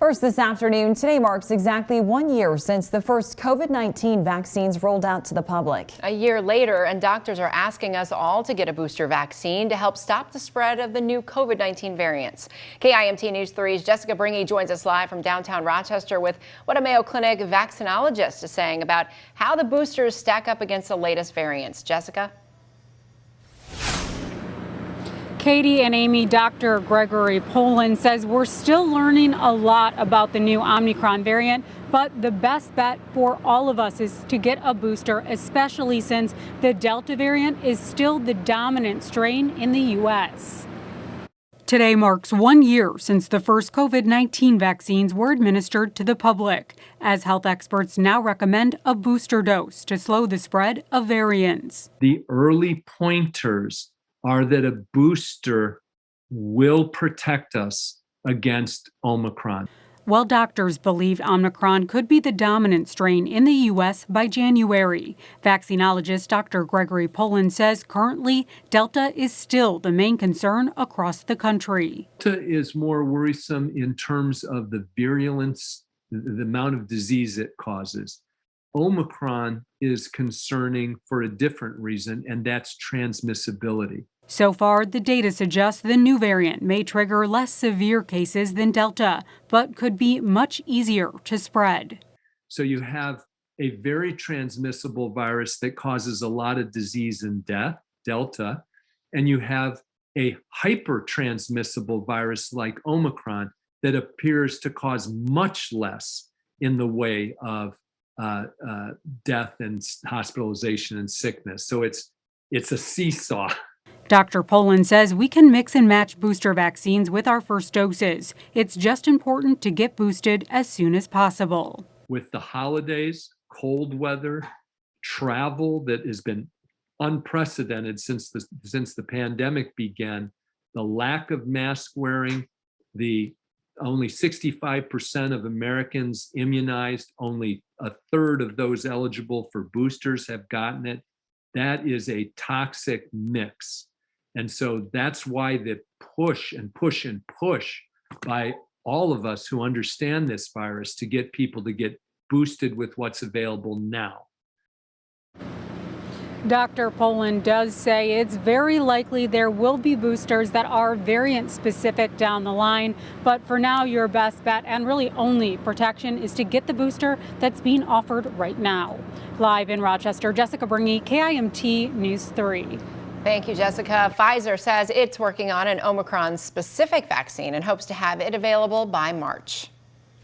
First this afternoon, today marks exactly 1 year since the first COVID-19 vaccines rolled out to the public. A year later, and doctors are asking us all to get a booster vaccine to help stop the spread of the new COVID-19 variants. KIMT News 3's Jessica Bringy joins us live from downtown Rochester with what a Mayo Clinic vaccinologist is saying about how the boosters stack up against the latest variants. Jessica? Katie and Amy, Dr. Gregory Poland says we're still learning a lot about the new Omicron variant, but the best bet for all of us is to get a booster, especially since the Delta variant is still the dominant strain in the U.S. Today marks 1 year since the first COVID-19 vaccines were administered to the public, as health experts now recommend a booster dose to slow the spread of variants. The early pointers are that a booster will protect us against Omicron. While doctors believe Omicron could be the dominant strain in the U.S. by January, vaccinologist Dr. Gregory Poland says currently Delta is still the main concern across the country. Delta is more worrisome in terms of the virulence, the amount of disease it causes. Omicron is concerning for a different reason, and that's transmissibility. So far, the data suggests the new variant may trigger less severe cases than Delta, but could be much easier to spread. So you have a very transmissible virus that causes a lot of disease and death, Delta, and you have a hyper-transmissible virus like Omicron that appears to cause much less in the way of death and hospitalization and sickness. So it's a seesaw. Dr. Poland says we can mix and match booster vaccines with our first doses. It's just important to get boosted as soon as possible. With the holidays, cold weather, travel that has been unprecedented since the pandemic began, the lack of mask wearing, the only 65% of Americans immunized, only a third of those eligible for boosters have gotten it. That is a toxic mix. And so that's why the push and push and push by all of us who understand this virus to get people to get boosted with what's available now. Dr. Poland does say it's very likely there will be boosters that are variant specific down the line. But for now, your best bet and really only protection is to get the booster that's being offered right now. Live in Rochester, Jessica Bringy, KIMT News 3. Thank you, Jessica. Pfizer says it's working on an Omicron-specific vaccine and hopes to have it available by March.